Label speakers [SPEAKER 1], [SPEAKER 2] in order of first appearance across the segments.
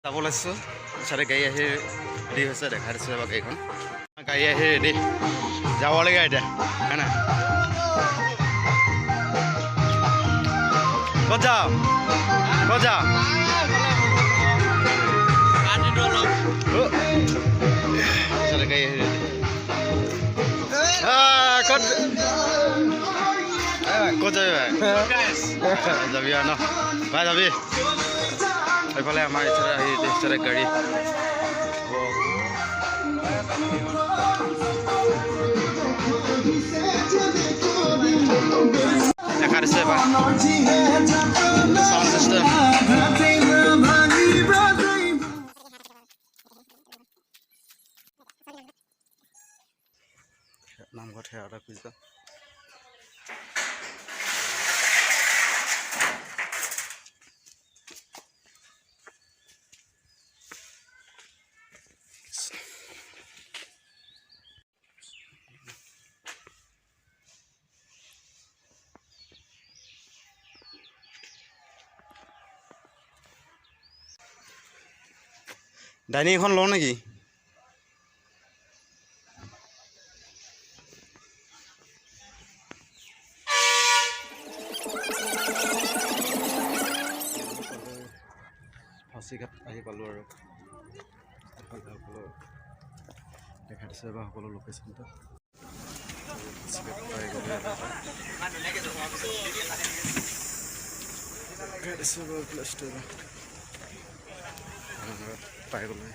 [SPEAKER 1] যাব ওলাইছোঁ চাৰে গাড়ী আহি ৰেডি হৈছে দেখাই দিছোঁ এবাৰ গাড়ীখন গাড়ী আহি ৰেডি যাব লাগে এতিয়া হয় না ক'ত যাম ক'ত যাম চাৰে গাড়ী আহি ৰেডি ক'ত ক'ত যাবি ভাই যাবি আৰু ন ভাই যাবি এইফালে আমাৰ ইচ্ছাৰে আহি ইচ্ছাৰে গাড়ী দেখা দিছে এবাৰ চাউণ্ড চিষ্টেম নামঘৰত সেৱা এটা খুজিছা ডাইনিং এখন লওঁ নেকি ফাঁচিঘাট আহি পালোঁ আৰু দেখাই দিছে বা সকলো লোকেশ্যনটো পাই গ'লো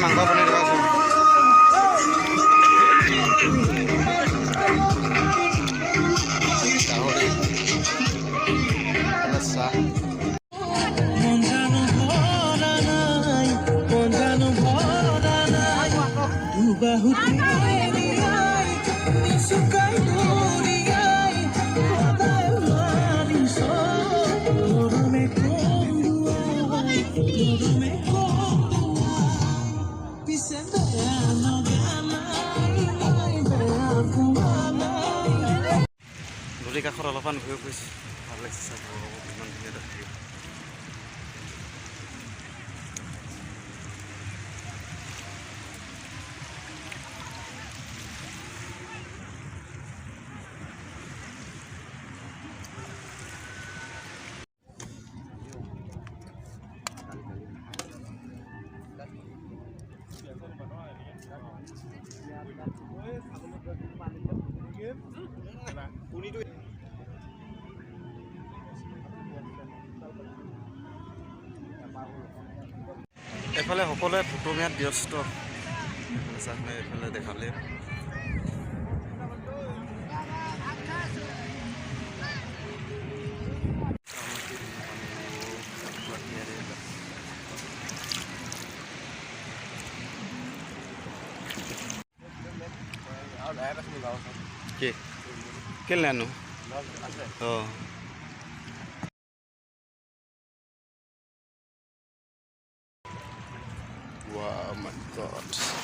[SPEAKER 1] মাংস বনাই দিবাচোন চাহ নদীৰ কাষত অলপমান ঘূৰি ফুৰিছোঁ ভাল লাগিছে চাই ইমান ধুনীয়া দেখি এফালে সকলোৱে ফটো মিয়াত ব্যস্ত এইফালে দেখালে কেলে নানো অঁ wow my god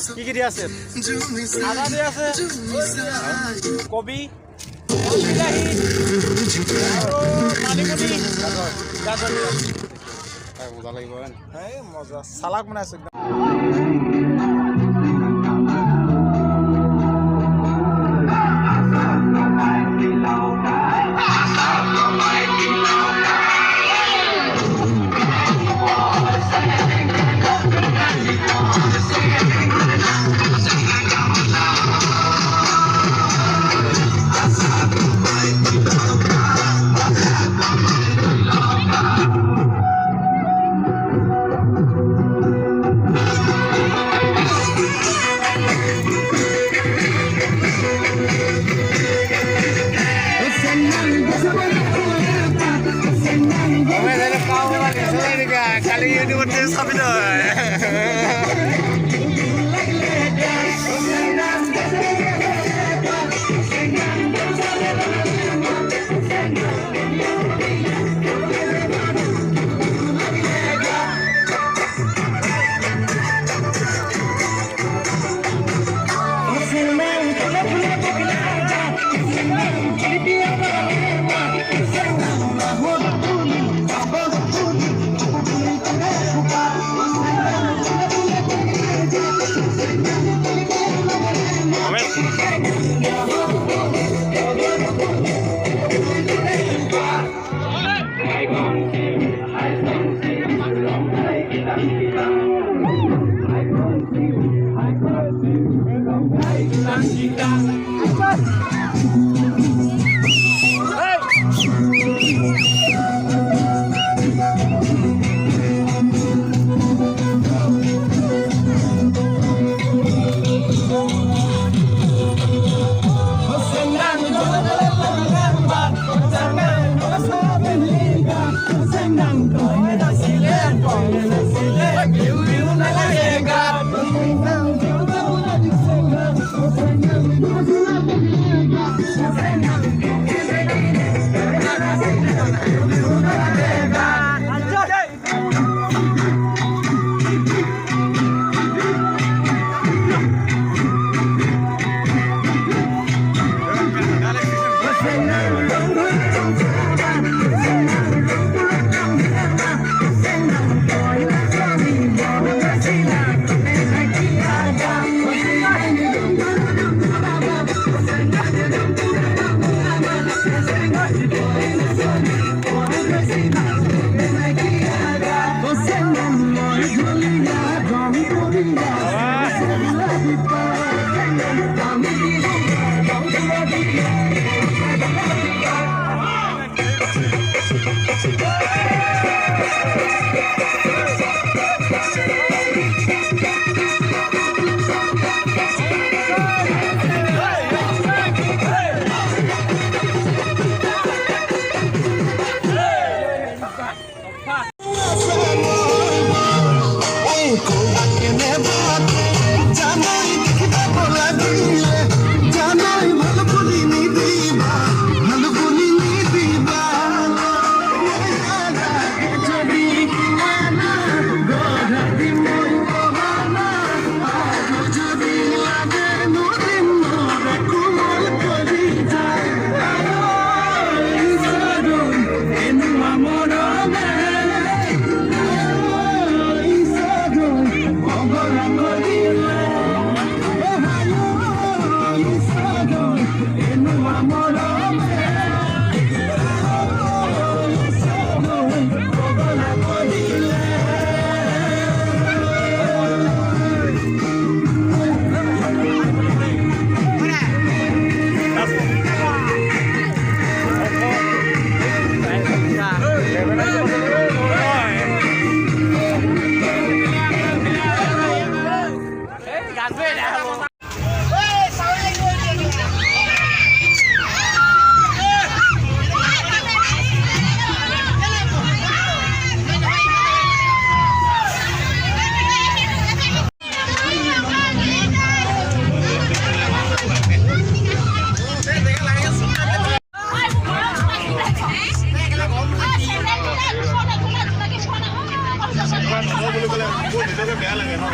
[SPEAKER 2] কি কি দিয়া আছে আদা দিয়া আছে কবি বিলাহী আৰু মানিমুনি গাজৰ
[SPEAKER 1] মজা লাগিব
[SPEAKER 2] এই মজা সালাদ বনাইছো একদম kali ini udah sampai dah.
[SPEAKER 3] বেয়া লাগে ন